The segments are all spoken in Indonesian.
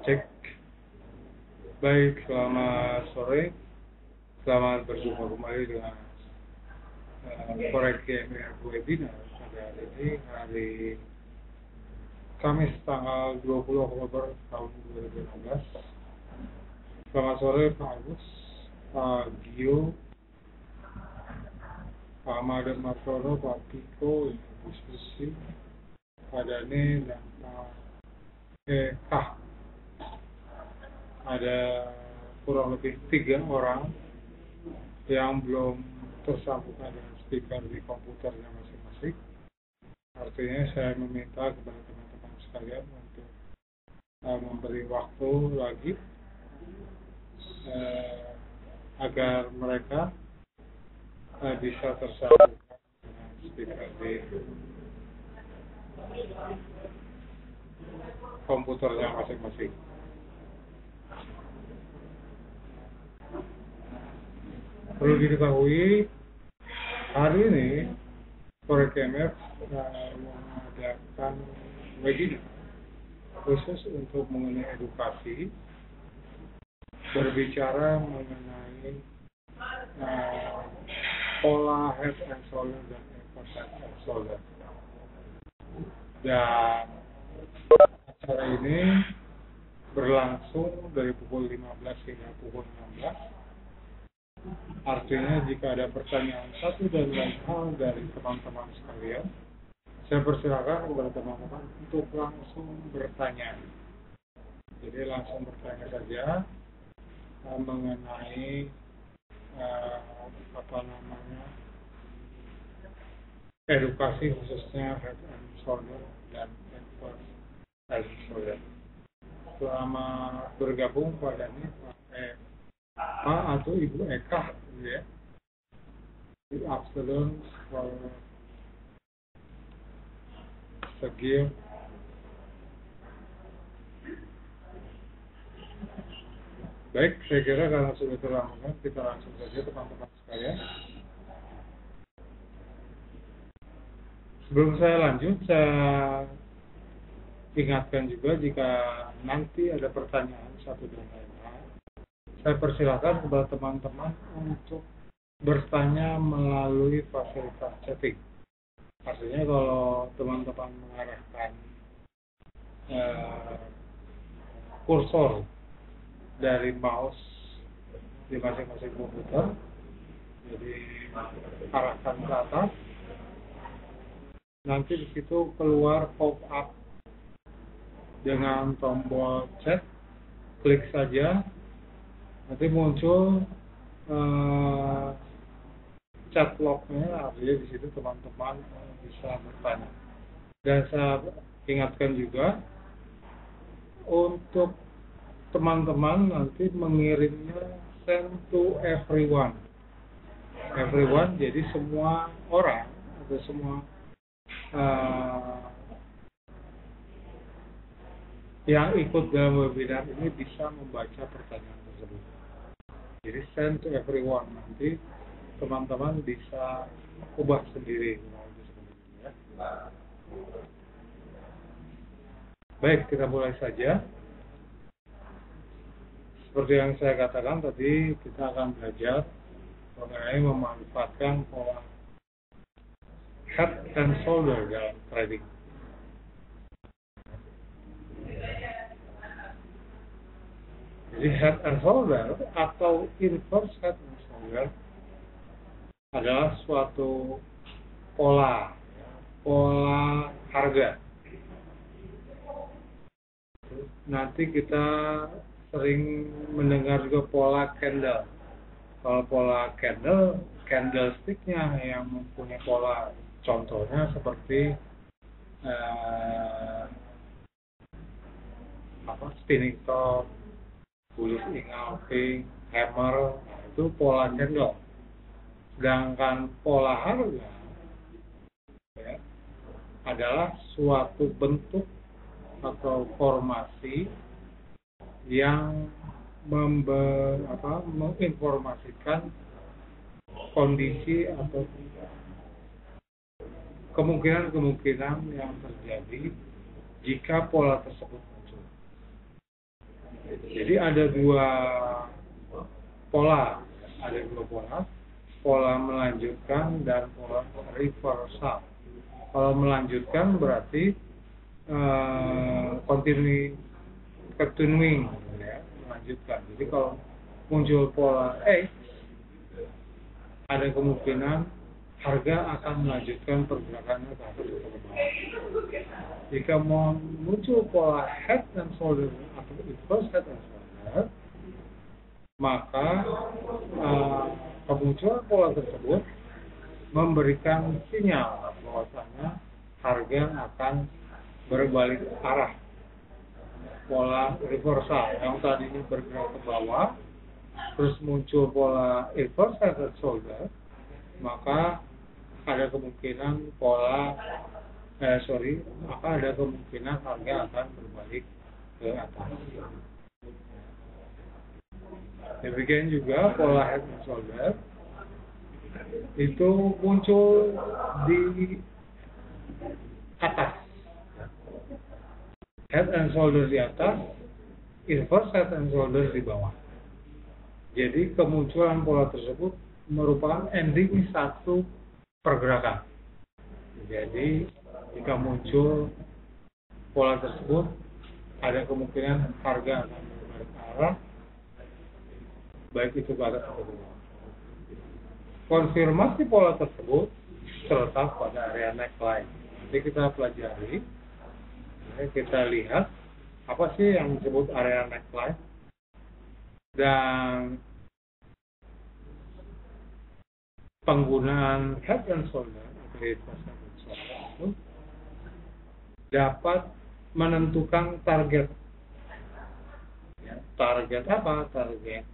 Cek. Baik, selamat sore. Selamat berjumpa kembali dengan Korek GMR Webinar pada hari ini, hari Kamis tanggal 20 Oktober tahun 2016. Selamat sore Pak Agus, Pak Gio, Pak Madem Martono, Pak Piko, Ibu Susi, Pak Dani, dan Pak Kah. Ada kurang lebih 3 orang yang belum tersambungkan dengan speaker di komputernya masing-masing. Artinya saya meminta kepada teman-teman sekalian untuk memberi waktu lagi agar mereka bisa tersambungkan dengan speaker di komputernya masing-masing. Perlu diketahui, hari ini Korek GMR mengadakan webinar khusus untuk mengenai edukasi, berbicara mengenai pola head and shoulder dan effort head and shoulder. Dan acara ini berlangsung dari pukul 15 hingga pukul 16. Artinya jika ada pertanyaan satu dan lain hal dari teman-teman sekalian, saya persilakan kepada teman-teman untuk langsung bertanya. Jadi langsung bertanya saja mengenai edukasi khususnya head and shoulder dan effort head and shoulder. Selamat bergabung pada ini Pak atau Ibu Eka, ya. Good afternoon for Segir. Baik, saya kira karena sudah terlambat, kita langsung saja teman-teman sekalian. Sebelum saya lanjut, saya ingatkan juga jika nanti ada pertanyaan satu dan lain hal, saya persilakan kepada teman-teman untuk bertanya melalui fasilitas chatting. Artinya kalau teman-teman mengarahkan kursor dari mouse di masing-masing komputer, jadi arahkan ke atas, nanti di situ keluar pop-up dengan tombol chat, klik saja, nanti muncul chat lognya, artinya di situ teman-teman bisa bertanya. Dan saya ingatkan juga untuk teman-teman nanti mengirimnya send to everyone. Everyone, jadi semua orang atau semua yang ikut dalam webinar ini bisa membaca pertanyaan tersebut. Jadi send to everyone, nanti teman-teman bisa ubah sendiri. Ya. Baik, kita mulai saja. Seperti yang saya katakan tadi, kita akan belajar mengenai memanfaatkan pola head and shoulder dalam trading. Jadi head and shoulder atau inverse head and shoulder adalah suatu pola harga. Nanti kita sering mendengar juga pola candle. Kalau pola candlesticknya yang mempunyai pola, contohnya seperti spinning top, bullish engulfing, hammer, itu pola candle. Sedangkan pola harga adalah suatu bentuk atau formasi yang menginformasikan kondisi atau kemungkinan-kemungkinan yang terjadi jika pola tersebut muncul. Jadi ada dua pola, pola melanjutkan dan pola reversal. Kalau melanjutkan berarti continuing, ya, melanjutkan. Jadi kalau muncul pola X, ada kemungkinan harga akan melanjutkan pergerakannya ke atas atau ke bawah. Jika muncul pola head and shoulder atau reverse head and shoulder, maka kemunculan pola tersebut memberikan sinyal bahwasanya harga akan berbalik arah. Pola reversal yang tadinya bergerak ke bawah, terus muncul pola reverse head and shoulder, maka ada kemungkinan ada kemungkinan harga akan berbalik ke atas. Demikian juga pola head and shoulder itu muncul di atas, head and shoulder di atas, inverse head and shoulder di bawah. Jadi kemunculan pola tersebut merupakan ending satu pergerakan. Jadi jika muncul pola tersebut, ada kemungkinan harga akan berbalik arah, baik itu ke atas atau ke bawah. Konfirmasi pola tersebut terletak pada area neckline. Jadi kita pelajari, kita lihat apa sih yang disebut area neckline, dan penggunaan head and shoulder itu dapat menentukan target. Target apa? Target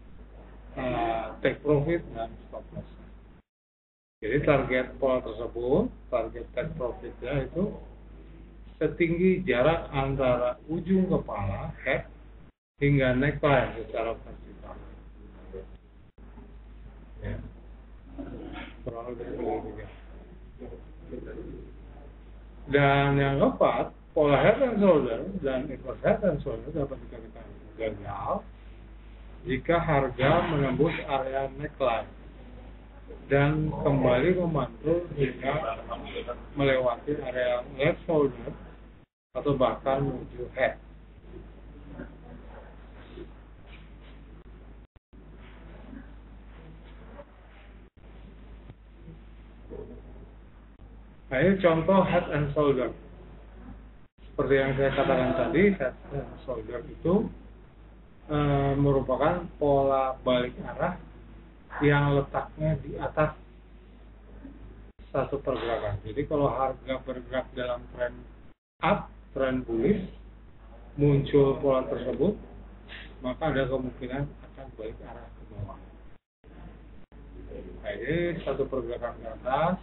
take profit dan stop loss. Jadi target pola tersebut, target take profitnya itu setinggi jarak antara ujung kepala head hingga neckline secara vertikal. Ya. Kurang lebih begitu ya. Dan yang keempat, pola head and shoulder dan inverse head and shoulder dapat dikatakan gagal jika harga menembus area neckline dan kembali memantul hingga melewati area left shoulder atau bahkan menuju head. Nah, ini contoh head and shoulder. Seperti yang saya katakan tadi, head and shoulder itu merupakan pola balik arah yang letaknya di atas satu pergerakan. Jadi kalau harga bergerak dalam tren up, tren bullish, muncul pola tersebut, maka ada kemungkinan akan balik arah ke bawah. Nah, ini satu pergerakan ke atas.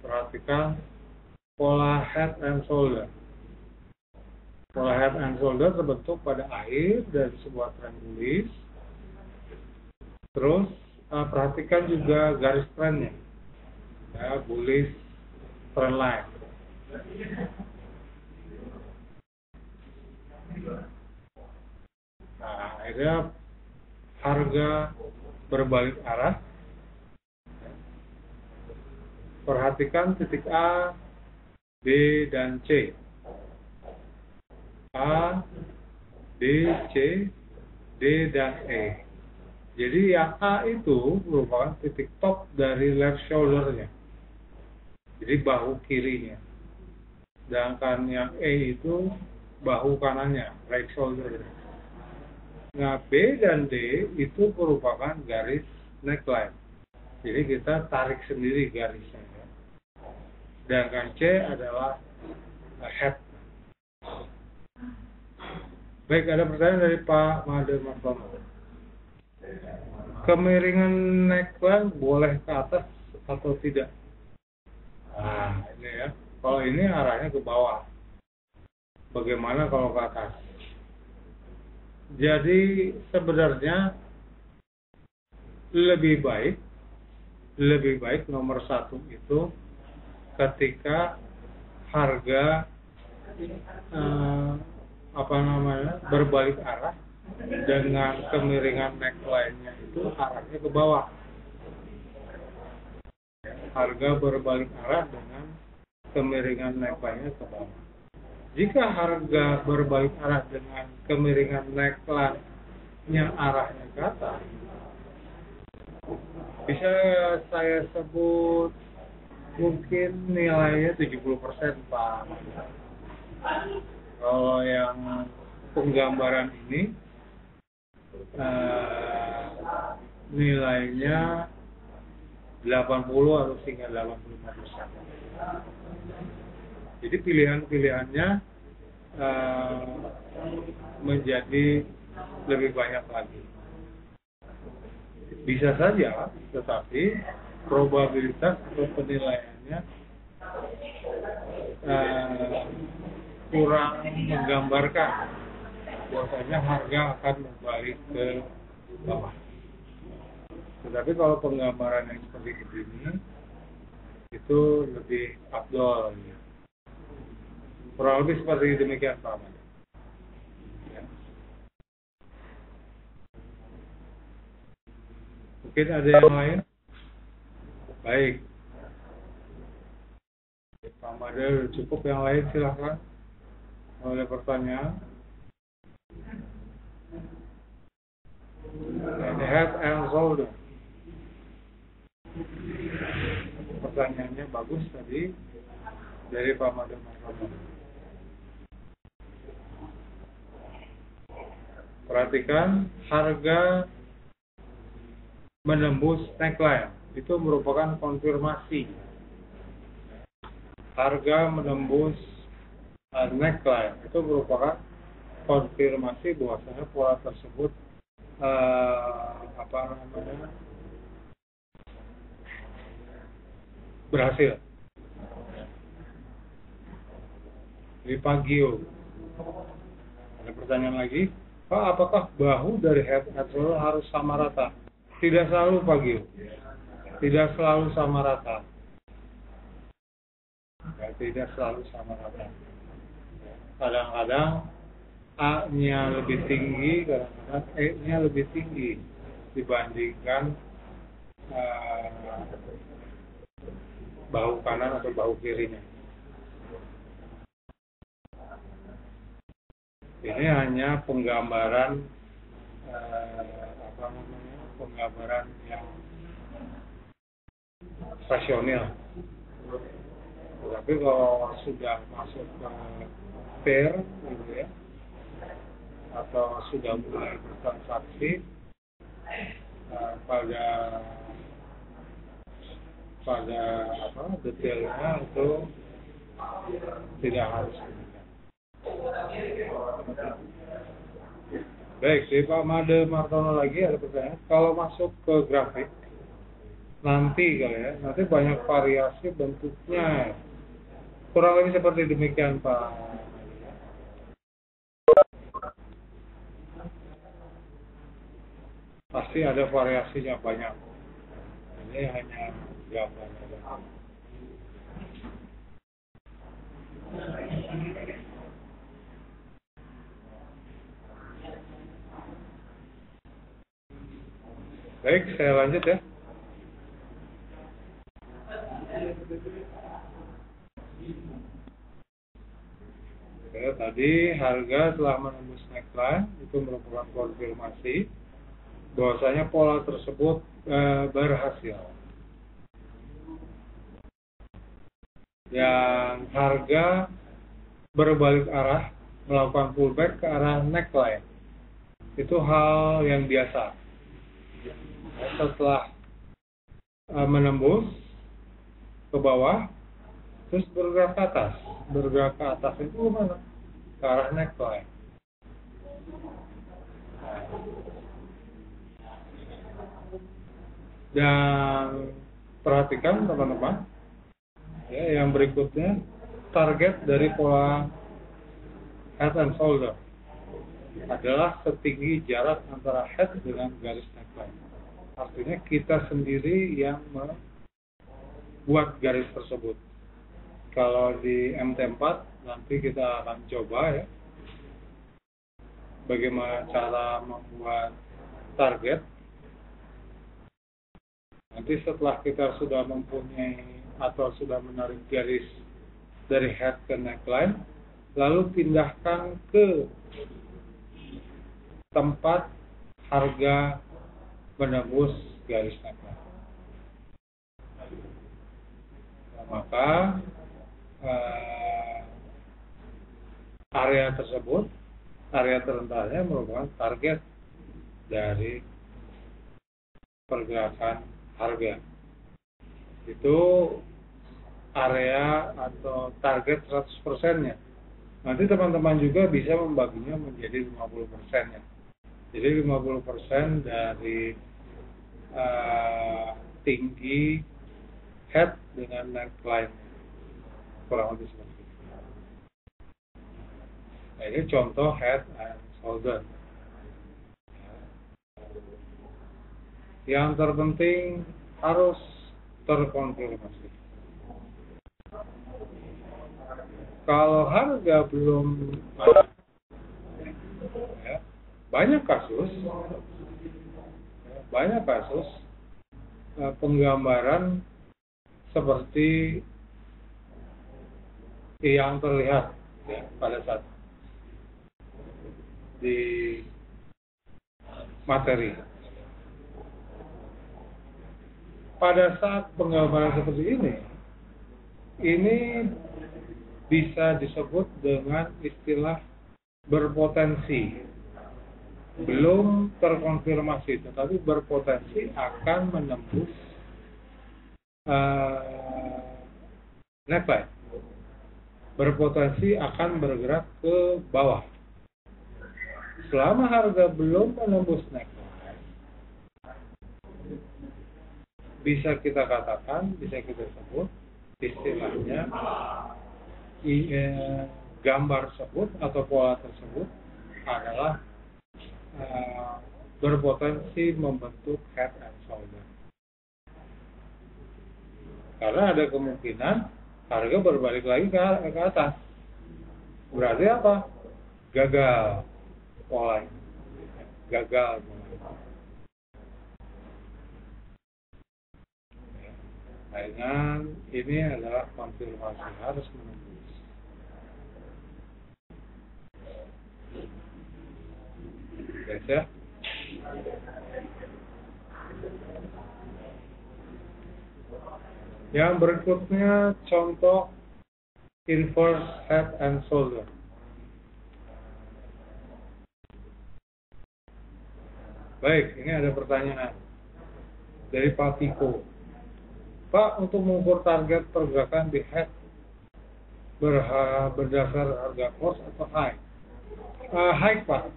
Perhatikan pola head and shoulder. Pola head and shoulder terbentuk pada akhir dari sebuah tren bullish. Terus perhatikan juga garis trennya, ya, bullish trend line. Nah, akhirnya harga berbalik arah. Perhatikan titik A, B, dan C. A, B, C, D, dan E. Jadi yang A itu merupakan titik top dari left shoulder-nya. Jadi bahu kirinya. Sedangkan yang E itu bahu kanannya, right shoulder. Nah, B dan D itu merupakan garis neckline. Jadi kita tarik sendiri garisnya. Sedangkan C adalah head. Baik, ada pertanyaan dari Pak Mahathir Martono. Kemiringan neckline boleh ke atas atau tidak? Nah, ini ya. Kalau ini arahnya ke bawah. Bagaimana kalau ke atas? Jadi sebenarnya lebih baik nomor satu itu ketika harga berbalik arah dengan kemiringan neckline-nya itu arahnya ke bawah. Harga berbalik arah dengan kemiringan neckline-nya ke bawah. Jika harga berbalik arah dengan kemiringan neckline-nya arahnya ke atas, bisa saya sebut mungkin nilainya 70%, Pak. Kalau yang penggambaran ini nilainya 80 atau hingga 85%. Jadi pilihan-pilihannya menjadi lebih banyak lagi. Bisa saja, tetapi probabilitas atau penilaiannya kurang menggambarkan bahwasanya harga akan berbalik ke bawah. Tetapi kalau penggambaran yang seperti ini itu lebih afdol. Kurang lebih seperti demikian, Pak Ahmad. Ya. Mungkin ada yang lain? Baik. Pak Ahmad, cukup, yang lain silahkan. Ada pertanyaan? And head and shoulder. Pertanyaannya bagus tadi dari Pak Mada Martono. Perhatikan, harga menembus neckline itu merupakan konfirmasi. Harga menembus neckline itu merupakan konfirmasi bahwasanya pola tersebut berhasil. Di pagio. Ada pertanyaan lagi, Pak, apakah bahu dari head and shoulder harus sama rata? Tidak selalu, pagio. Tidak selalu sama rata. Ya, tidak selalu sama rata. Kadang-kadang A-nya lebih tinggi, kadang-kadang E-nya lebih tinggi dibandingkan bahu kanan atau bahu kirinya. Ini hanya penggambaran penggambaran yang rasional. Tapi kalau sudah masuk ke pair, gitu ya, atau sudah mulai bertransaksi pada detailnya itu tidak harus demikian. Baik, di Pak Made Martono lagi ada pertanyaan. Kalau masuk ke grafik nanti nanti banyak variasi bentuknya. Kurang lebih seperti demikian, Pak. Pasti ada variasinya banyak. Ini hanya gambar. Baik, saya lanjut ya. Oke, tadi harga telah menembus neckline, itu merupakan konfirmasi bahwasanya pola tersebut berhasil. Yang harga berbalik arah melakukan pullback ke arah neckline, itu hal yang biasa. Setelah menembus ke bawah, terus bergerak ke atas. Bergerak ke atas itu mana? Ke arah neckline. Dan perhatikan teman-teman, ya, yang berikutnya target dari pola head and shoulder adalah setinggi jarak antara head dengan garis neckline. Artinya kita sendiri yang membuat garis tersebut. Kalau di MT4 nanti kita akan coba ya, bagaimana cara membuat target. Nanti setelah kita sudah mempunyai atau sudah menarik garis dari head ke neckline, lalu pindahkan ke tempat harga menembus garis neckline. Maka area tersebut, area terendahnya merupakan target dari pergerakan harga. Itu area atau target 100%-nya. Nanti teman-teman juga bisa membaginya menjadi 50%-nya. Jadi 50% dari tinggi head dengan neckline, kurang lebih seperti itu. Nah, ini contoh head and shoulder. Yang terpenting harus terkonfirmasi. Kalau harga belum ya, banyak kasus penggambaran seperti yang terlihat ya, pada saat di materi. Pada saat penggambaran seperti ini bisa disebut dengan istilah berpotensi, belum terkonfirmasi, tetapi berpotensi akan menembus neckline, berpotensi akan bergerak ke bawah. Selama harga belum menembus neckline, bisa kita katakan, bisa kita sebut istilahnya gambar tersebut atau pola tersebut adalah berpotensi membentuk head and shoulder. Karena ada kemungkinan harga berbalik lagi ke atas. Berarti apa? Gagal pola, gagal pola. Dengan ini adalah konfirmasi, harus menembus. Guys ya. Yang berikutnya contoh inverse head and shoulder. Baik, ini ada pertanyaan dari Pak Tiko. Pak, untuk mengukur target pergerakan di head berdasar harga cost atau high? High, Pak.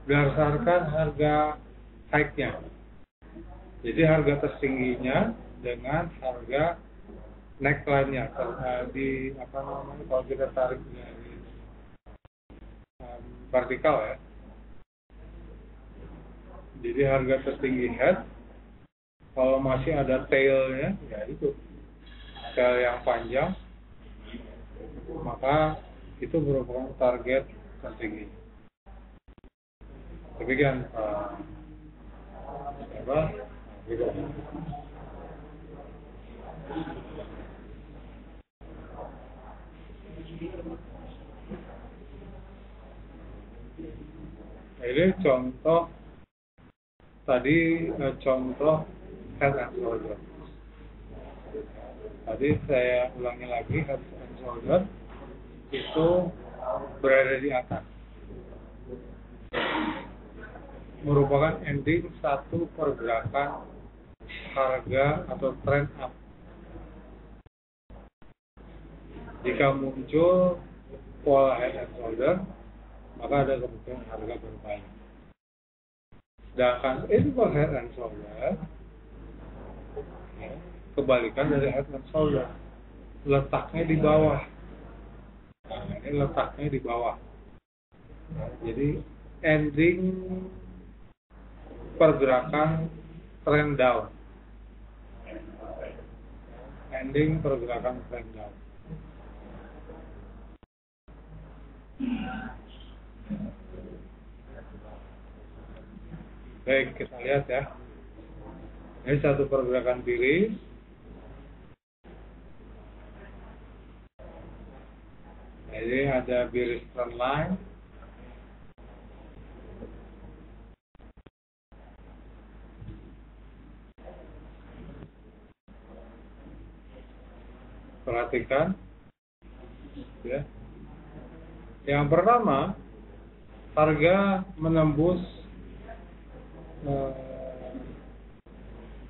Berdasarkan harga high-nya. Jadi harga tertingginya dengan harga neckline-nya di apa namanya kalau kita tarik dari vertikal ya. Jadi harga tertinggi head, kalau masih ada tail-nya, ya itu tail yang panjang, maka itu merupakan target tertinggi. Demikian gitu. Ini contoh tadi contoh head and shoulder. Tadi saya ulangi lagi, head and shoulder itu berada di atas, merupakan ending satu pergerakan harga atau trend up. Jika muncul pola head and shoulder, maka ada kemungkinan harga berbalik. Sedangkan inverse head and shoulder kebalikan dari head and shoulder, letaknya di bawah. Nah, ini letaknya di bawah. Jadi ending pergerakan trend down. Ending pergerakan trend down. Baik, kita lihat ya. Ini satu pergerakan tiris. Jadi ada bearish trend line. Perhatikan ya. Yang pertama, harga menembus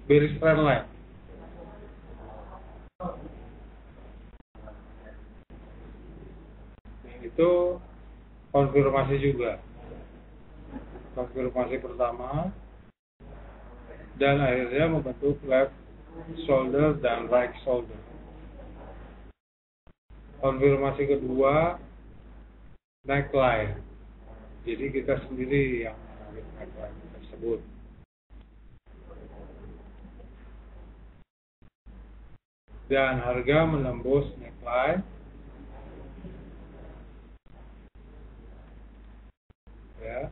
bearish trend line. Itu konfirmasi juga. Konfirmasi pertama, dan akhirnya membentuk left shoulder dan right shoulder. Konfirmasi kedua, neckline. Jadi kita sendiri yang menarik neckline tersebut. Dan harga menembus neckline. Ya.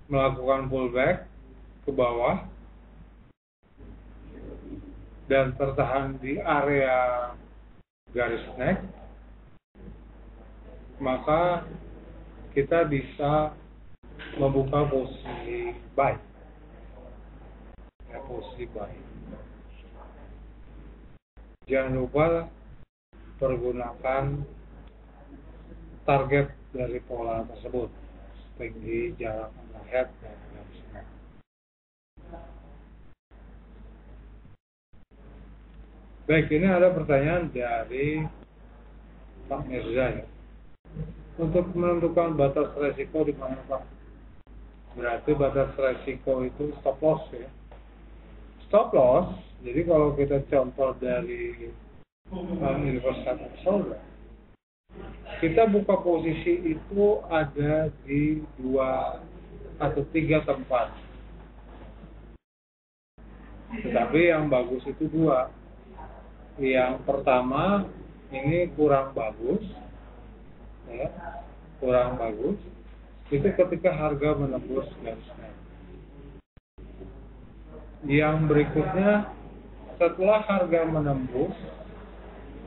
Melakukan pullback ke bawah dan tertahan di area garis neck, maka kita bisa membuka posisi buy. Ya, posisi buy. Jangan lupa pergunakan target dari pola tersebut, tinggi, jarak antara head dan garis neck. Baik, ini ada pertanyaan dari Pak Mirza ya. Untuk menentukan batas resiko di mana Pak? Berarti batas resiko itu stop loss ya. Stop loss, jadi kalau kita contoh dari Universal Solver, kita buka posisi itu ada di 2 atau 3 tempat. Tetapi yang bagus itu 2. Yang pertama ini kurang bagus, ya, kurang bagus. Itu ketika harga menembus garis neck. Yang berikutnya setelah harga menembus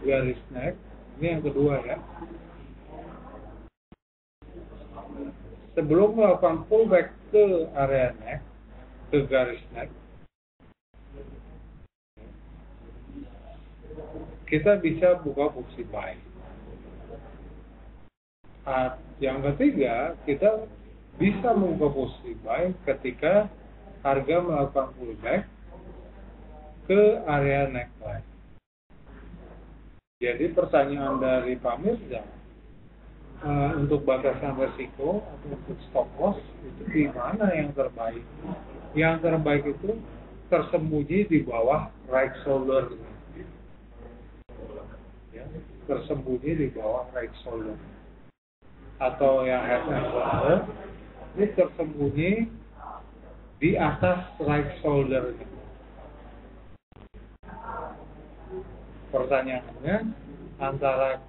garis neck, ini yang kedua ya. Sebelum melakukan pullback ke area neck, ke garis neck, kita bisa buka posisi buy. Yang ketiga, kita bisa membuka posisi buy ketika harga melakukan pullback ke area neckline. Jadi pertanyaan dari Pak Mirza, untuk batasan resiko atau untuk stop loss itu di mana yang terbaik? Yang terbaik itu tersembunyi di bawah right shoulder. Ya, tersembunyi di bawah right shoulder. Atau yang head and shoulder, ini tersembunyi di atas right shoulder. Pertanyaannya, antara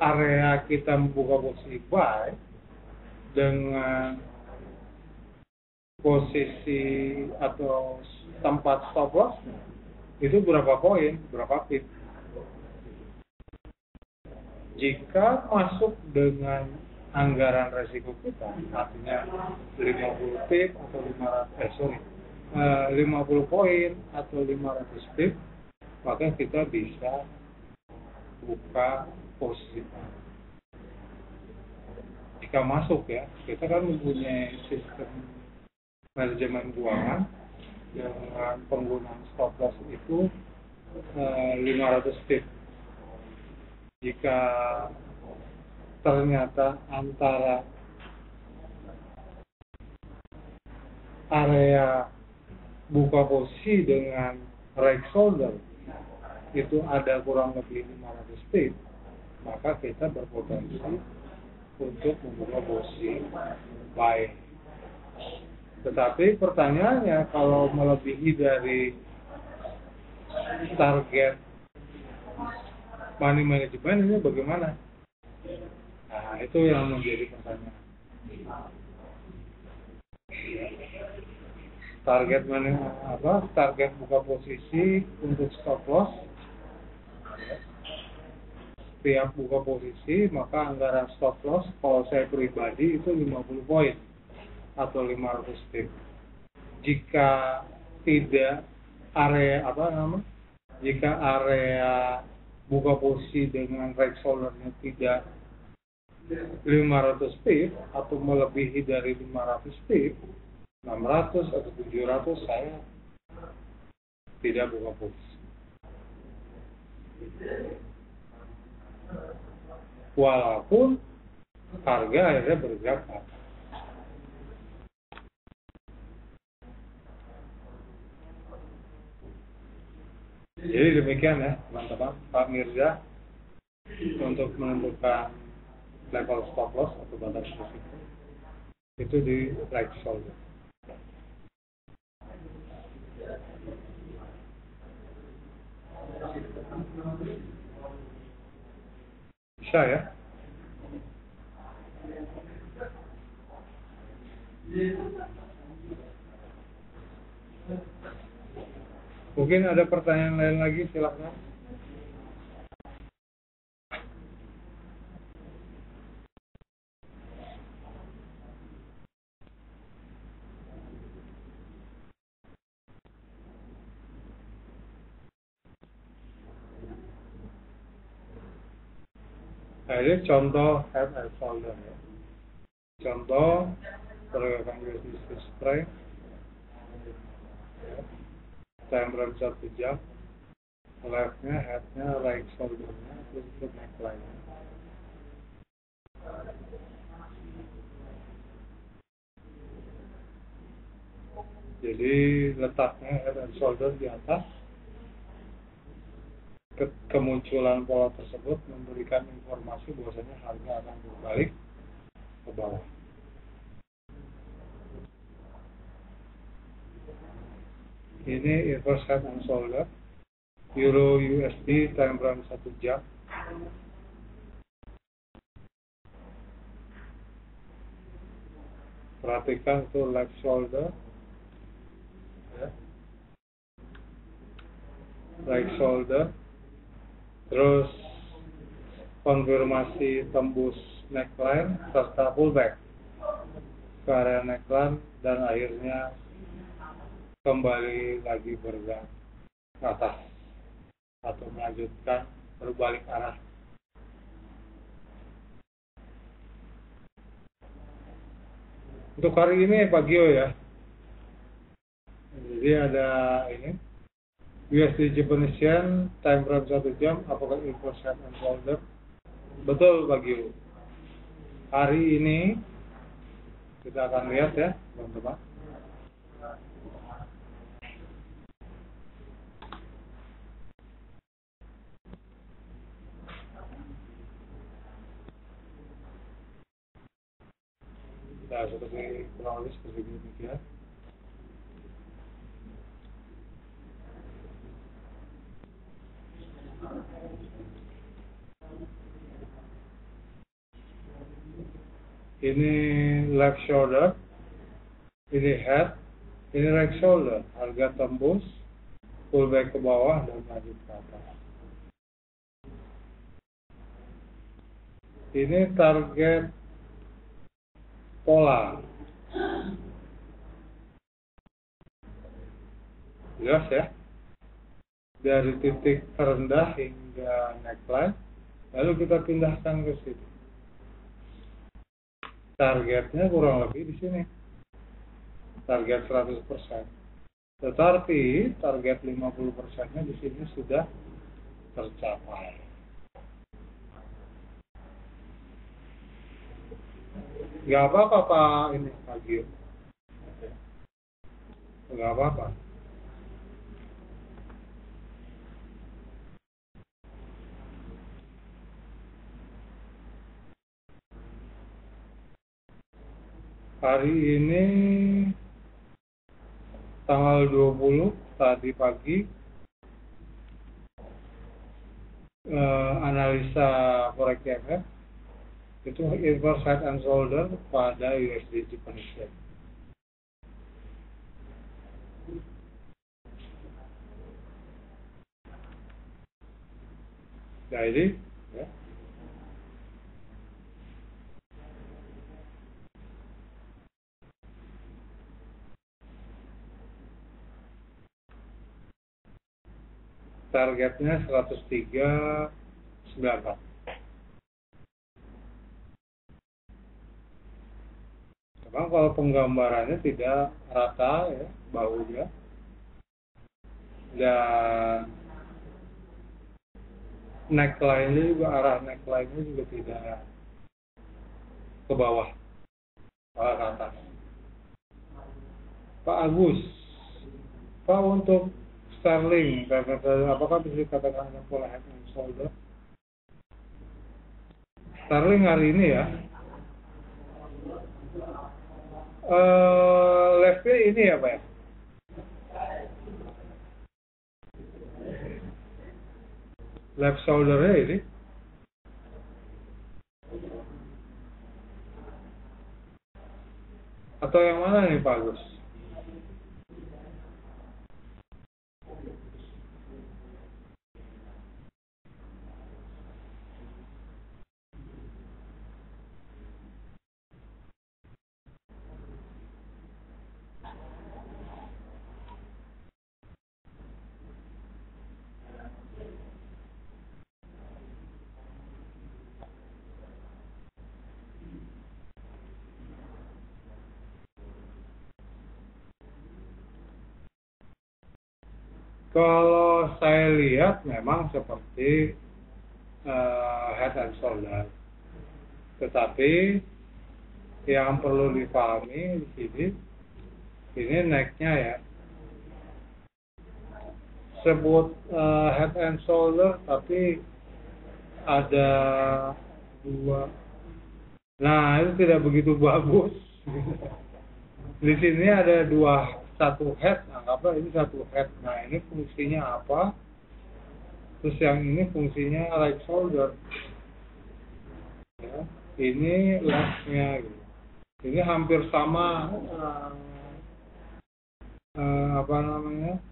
area kita membuka posisi buy dengan posisi atau tempat stop loss itu berapa poin, berapa pip? Jika masuk dengan anggaran resiko kita, artinya 50 pip atau 50 poin atau 500 pip, maka kita bisa buka posisi. Jika masuk ya, kita kan mempunyai sistem manajemen keuangan dengan penggunaan stop loss itu 500 pip. Jika ternyata antara area buka posisi dengan right shoulder itu ada kurang lebih 500 pip, maka kita berpotensi untuk membuka posisi buy. Tetapi pertanyaannya, kalau melebihi dari target money management ini bagaimana? Nah, itu yang menjadi pertanyaan. Target mana apa? Target buka posisi untuk stop loss. Setiap buka posisi maka anggaran stop loss kalau saya pribadi itu 50 poin atau 500 pip. Jika tidak area jika area buka posisi dengan right shoulder-nya tidak 500 pip atau melebihi dari 500 pip, 600 atau 700, saya tidak buka posisi. Walaupun harga akhirnya bergerak. Jadi demikian ya teman-teman, Pak Mirza, untuk menentukan level stop loss atau batas risiko itu di right shoulder. Bisa ya? Mungkin ada pertanyaan lain lagi, silakan. Nah, ini contoh head and shoulder ya. Contoh pergerakan USD strength ya. Time frame 1 jam, left-nya, head-nya, right shoulder-nya, terus itu neckline-nya. Jadi letaknya head and shoulder di atas. Kemunculan pola tersebut memberikan informasi bahwasanya harga akan berbalik ke bawah. Ini inverse head and shoulder, Euro USD time frame 1 jam. Perhatikan itu left shoulder, ya. Right shoulder. Terus konfirmasi tembus neckline serta pullback ke area neckline dan akhirnya kembali lagi bergerak ke atas atau melanjutkan berbalik arah. Untuk hari ini Pak Gio ya, jadi ada ini USD Japanese Yen time frame 1 jam, apakah inverse head and shoulder? Betul Pak Gio. Hari ini kita akan lihat ya teman-teman. Nah, seperti kurang lebih seperti demikian. Ini left shoulder, ini head, ini right shoulder. Harga tembus, pullback ke bawah dan lanjut ke atas. Ini target pola. Jelas ya? Dari titik terendah hingga neckline, lalu kita pindahkan ke sini. Targetnya kurang lebih di sini. Target 100%. Tetapi target 50%-nya di sini sudah tercapai. Gak apa-apa Pak ini Pak Gio. Gak apa-apa. Hari ini tanggal 20 tadi pagi analisa forex EMF Itu inverse head and shoulder pada USD Japanese. Jadi ya. Targetnya 103.94. Memang kalau penggambarannya tidak rata ya bahunya, dan neckline-nya juga, arah neckline-nya juga tidak ke bawah, malah ke atas. Pak Agus, Pak, untuk Sterling, apakah bisa dikatakan ada pola head and shoulder? Sterling hari ini ya, left-nya ini ya Pak ya? Left shoulder-nya ini. Atau yang mana nih Pak Agus? Kalau saya lihat memang seperti head and shoulder, tetapi yang perlu dipahami di sini, ini neck-nya ya, sebut head and shoulder, tapi ada dua. Nah, itu tidak begitu bagus. Di sini ada satu head, anggaplah ini satu head. Nah, ini fungsinya apa? Terus yang ini fungsinya right shoulder. Ya, ini left-nya gitu. Ini hampir sama apa namanya?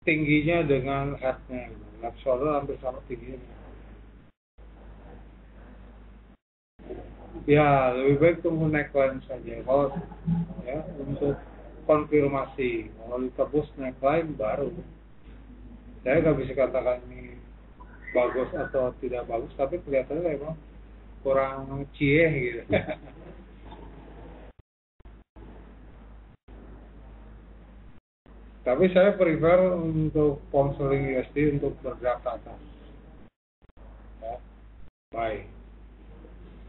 Tingginya dengan head-nya gitu. Left shoulder hampir sama tingginya. Ya, lebih baik tunggu neckline saja. Kalau ya untuk konfirmasi, kalau ditebus neckline baru. Saya nggak bisa katakan ini bagus atau tidak bagus, tapi kelihatannya memang kurang cie gitu. Tapi saya prefer untuk pound sterling USD untuk bergerak ke atas. Ya, baik.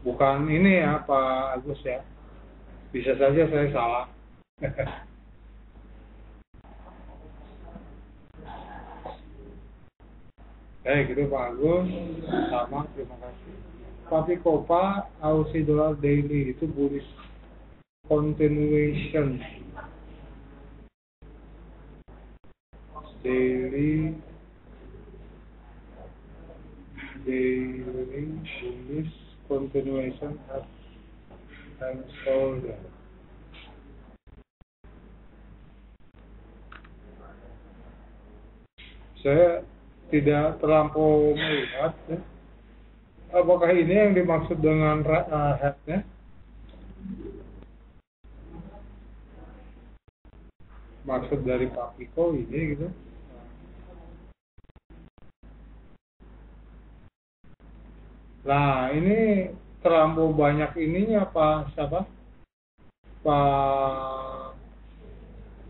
Bukan ini ya Pak Agus ya. Bisa saja saya salah. Gitu Pak Agus. Sama, terima kasih. Tapi Kopa, Aussie Dollar Daily itu bullish continuation. Daily bullish continuation and shoulder. Saya tidak terlampau melihat ya. Apakah ini yang dimaksud dengan head-nya? Maksud dari Pak Piko ini gitu. Nah, ini terlampau banyak ininya Pak siapa?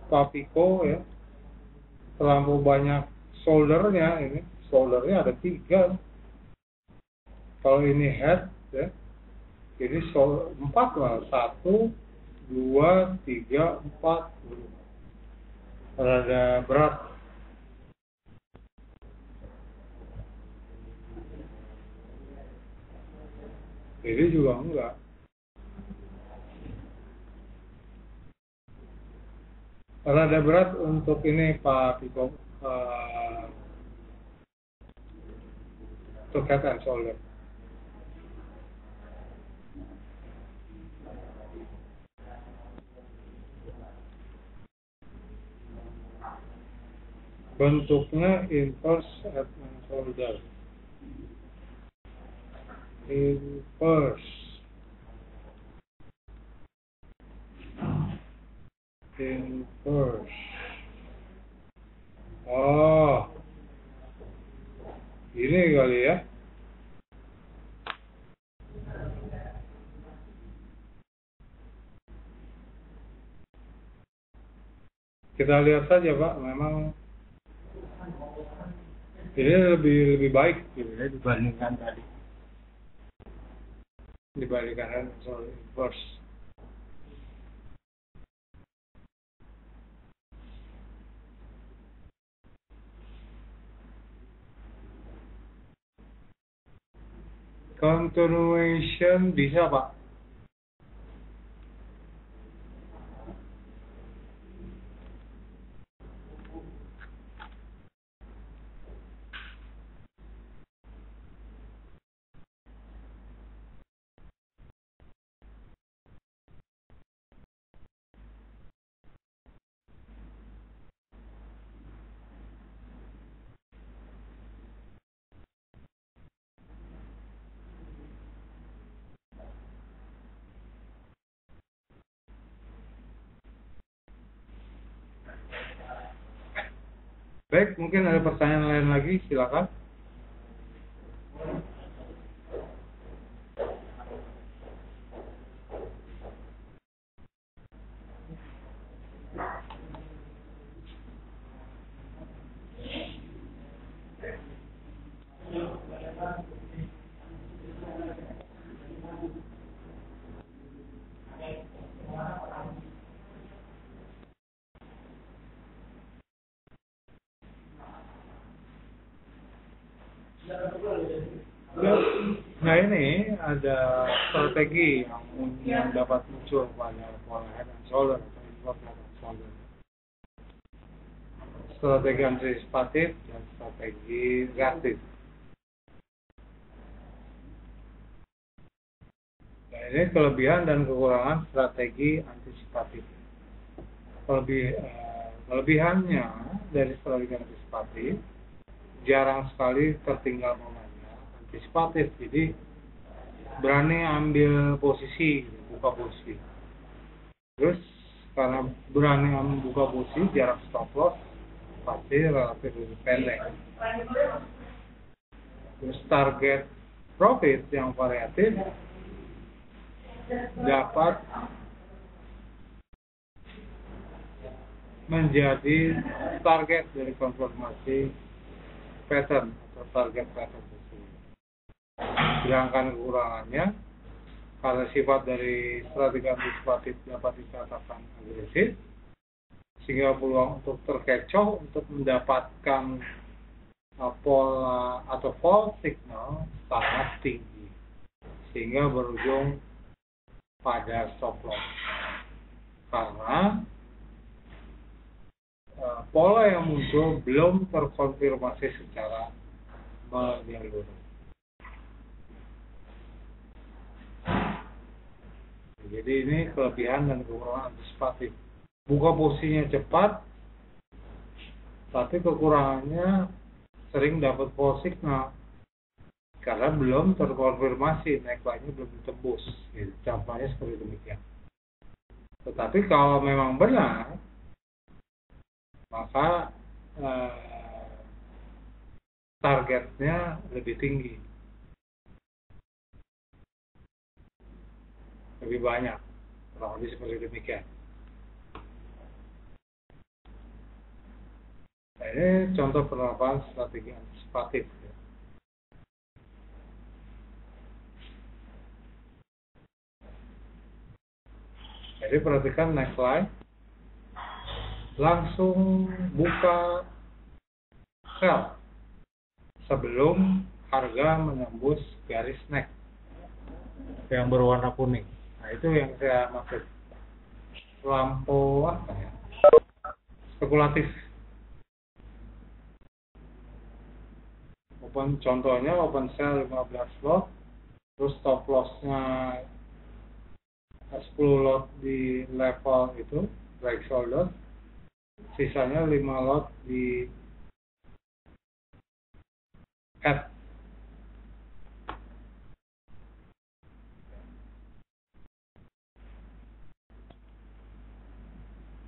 Pak Piko ya. Terlampau banyak shouldernya ini. Shouldernya ada 3. Kalau ini head ya. Ini 4 lah. 1, 2, 3, 4. Rada berat. Ini juga enggak. Rada berat untuk ini Pak Piko. to head and shoulder. Bentuknya inverse head and shoulder. Inverse. Oh, ini kali ya. Kita lihat saja Pak, memang ini lebih baik gitu ya dibandingkan tadi. Dibandingkan soal inverse. Continuation bisa Pak. Baik, mungkin ada pertanyaan lain lagi, silakan. Nah ini ada strategi yang dapat muncul pada pola head and shoulder atau inverse head and shoulder. Strategi antisipatif dan strategi reaktif. Nah ini kelebihan dan kekurangan strategi antisipatif. Kelebihannya dari strategi antisipatif jarang sekali tertinggal momennya antisipatif, jadi berani ambil posisi, buka posisi. Terus karena berani membuka posisi, jarak stop loss pasti relatif lebih pendek. Terus target profit yang variatif dapat menjadi target dari konfirmasi pattern atau target pattern tersebut. Sedangkan kekurangannya, karena sifat dari strategi antisipatif dapat dikatakan agresif, sehingga peluang untuk terkecoh untuk mendapatkan pola atau false signal sangat tinggi, sehingga berujung pada stop loss. Karena pola yang muncul belum terkonfirmasi secara menyeluruh. Jadi ini kelebihan dan kekurangan antisipatif. Buka posisinya cepat, tapi kekurangannya sering dapat false signal karena belum terkonfirmasi, neckline-nya belum ditembus. Gitu. Contohnya seperti demikian. Tetapi kalau memang benar, maka targetnya lebih tinggi, lebih banyak, kurang lebih seperti demikian. Nah, ini contoh penerapan strategi antisipatif. Jadi perhatikan neckline, langsung buka sell sebelum harga menembus garis neck yang berwarna kuning. Nah itu yang saya maksud, lampu apa ya, spekulatif. contohnya open sell 15 lot, terus stop lossnya 10 lot di level itu break shoulder, sisanya 5 lot di head.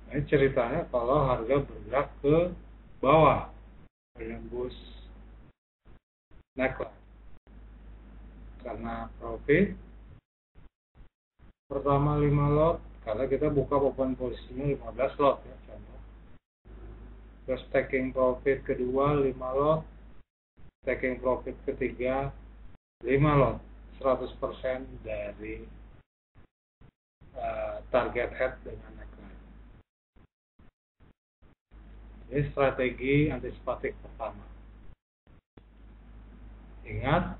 Ini ceritanya kalau harga bergerak ke bawah menembus neckline karena profit pertama 5 lot, karena kita buka open posisinya 15 lot ya contoh. Terus taking profit kedua 5 lot, taking profit ketiga 5 lot, 100% dari target head dengan neckline. Ini strategi antisipatif pertama. Ingat,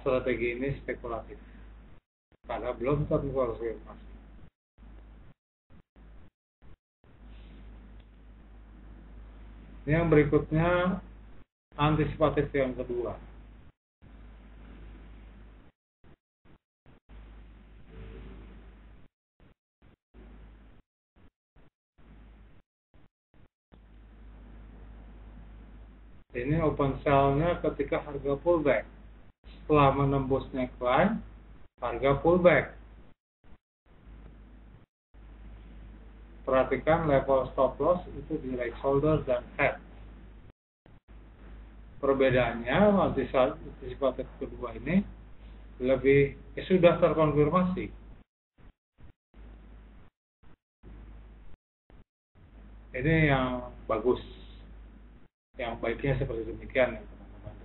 strategi ini spekulatif karena belum terkonfirmasi. Ini yang berikutnya antisipatif yang kedua. Ini open sell-nya ketika harga pullback. Setelah menembus neckline, harga pullback. Perhatikan level stop loss itu di right shoulder dan head. Perbedaannya antisipatif kedua ini lebih sudah terkonfirmasi. Ini yang bagus. Yang baiknya seperti demikian ya teman-teman.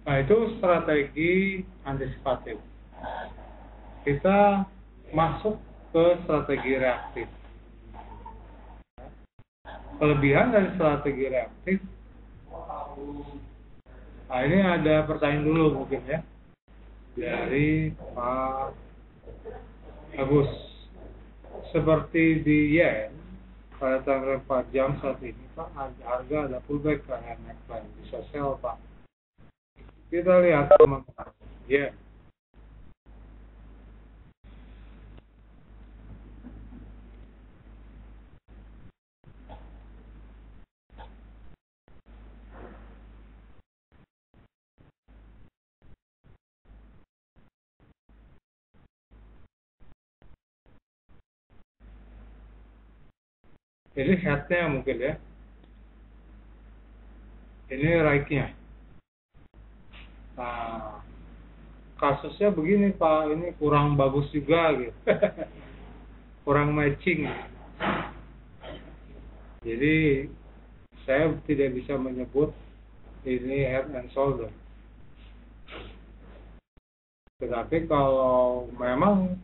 Nah, itu strategi antisipatif. Kita masuk ke strategi reaktif. Kelebihan dari strategi reaktif, nah ini ada pertanyaan dulu mungkin ya dari Pak Agus. Seperti di yen pada tanggal 4 jam saat ini Pak, harga ada pullback karena neckline, bisa sell Pak. Kita lihat teman-teman yen. Ini headnya mungkin ya. Ini right-nya. Nah, kasusnya begini Pak, ini kurang bagus juga gitu. Kurang matching. Jadi saya tidak bisa menyebut ini head and shoulder. Tetapi kalau memang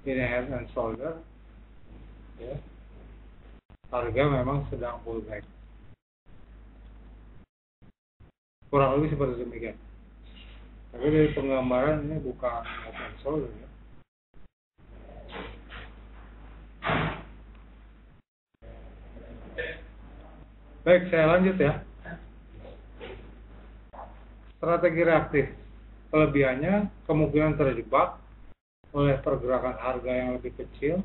ini head and shoulder, ya, harga memang sedang pullback. Kurang lebih seperti demikian. Tapi dari penggambaran ini bukan head and shoulder ya. Baik, saya lanjut ya. Strategi reaktif. Kelebihannya kemungkinan terjebak oleh pergerakan harga yang lebih kecil.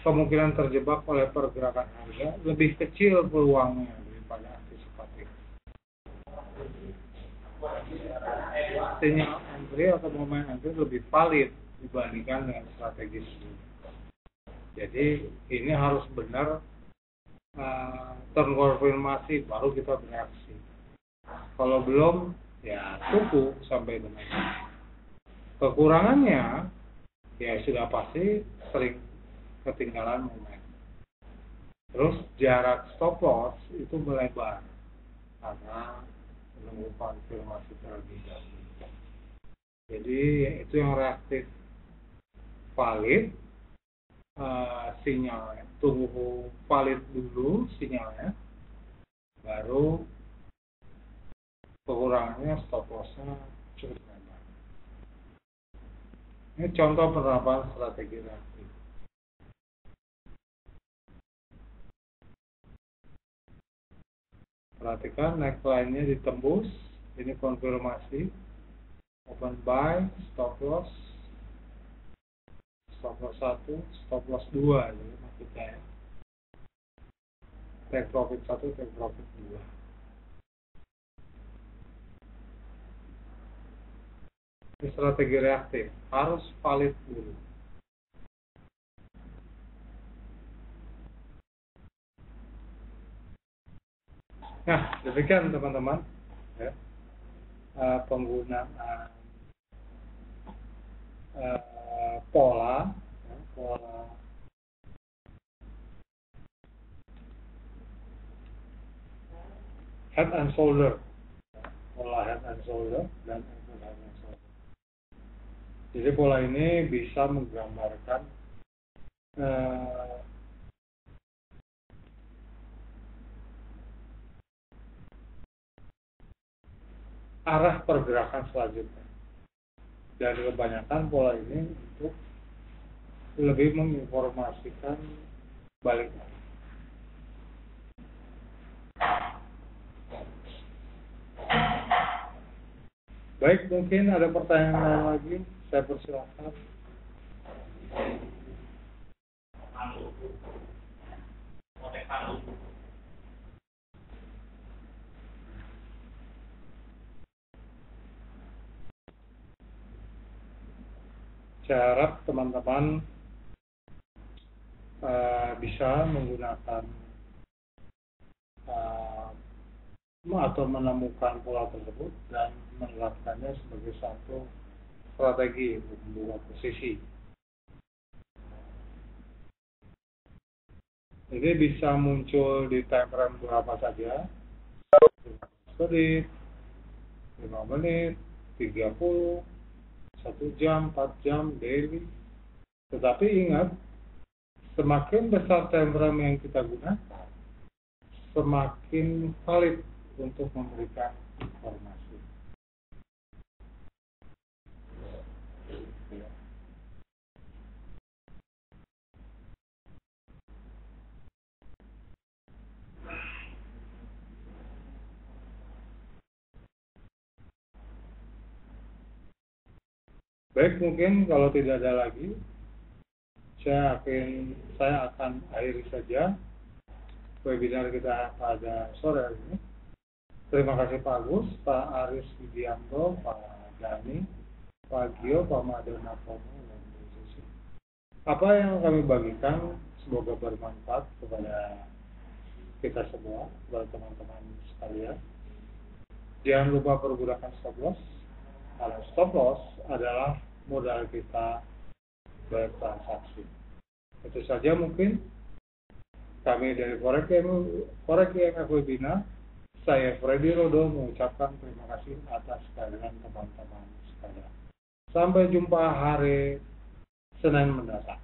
Kemungkinan terjebak oleh pergerakan harga lebih kecil peluangnya daripada antisipatif. Sinyal entry atau momen entry lebih valid dibandingkan dengan strategi sebelumnya. Jadi ini harus benar terkonfirmasi baru kita bereaksi. Kalau belum, ya tunggu sampai benar. Kekurangannya ya sudah pasti sering ketinggalan momen. Terus jarak stop loss itu melebar karena menunggu konfirmasi terlebih dahulu. Jadi itu yang reaktif. valid sinyalnya, tunggu valid dulu sinyalnya, baru pengurangannya stop lossnya cukup lebar. Ini contoh penerapan strategi reaktif. Perhatikan neckline-nya ditembus, ini konfirmasi, open buy, stop loss 1, stop loss 2 ya maksudnya ya. Take profit 1, take profit 2. Ini strategi reaktif, harus valid dulu. Nah, demikian teman-teman ya, penggunaan pola head and shoulder, pola head and shoulder dan head and shoulder. Jadi pola ini bisa menggambarkan arah pergerakan selanjutnya. Dan kebanyakan pola ini untuk lebih menginformasikan baliknya. Baik, mungkin ada pertanyaan lain lagi, saya persilakan. Saya harap teman-teman bisa menggunakan atau menemukan pola tersebut dan menerapkannya sebagai satu strategi untuk membuat posisi. Ini bisa muncul di time frame berapa saja, 15 menit, 5 menit, 30, 1 jam, 4 jam, daily. Tetapi ingat, semakin besar time frame yang kita gunakan, semakin valid untuk memberikan informasi. Baik, mungkin kalau tidak ada lagi, saya akan akhiri saja webinar kita pada sore hari ini. Terima kasih Pak Agus, Pak Aris Widianto, Pak Dani, Pak Gio, Pak Madonna Pono, dan Bu Susi. Apa yang kami bagikan semoga bermanfaat kepada kita semua, kepada teman-teman sekalian. Jangan lupa pergunakan stop loss. Kalau stop loss adalah modal kita bertransaksi. Itu saja mungkin kami dari Forex IMF Webinar. Saya Freddy Rodo mengucapkan terima kasih atas kehadiran teman-teman sekalian. Sampai jumpa hari Senin mendatang.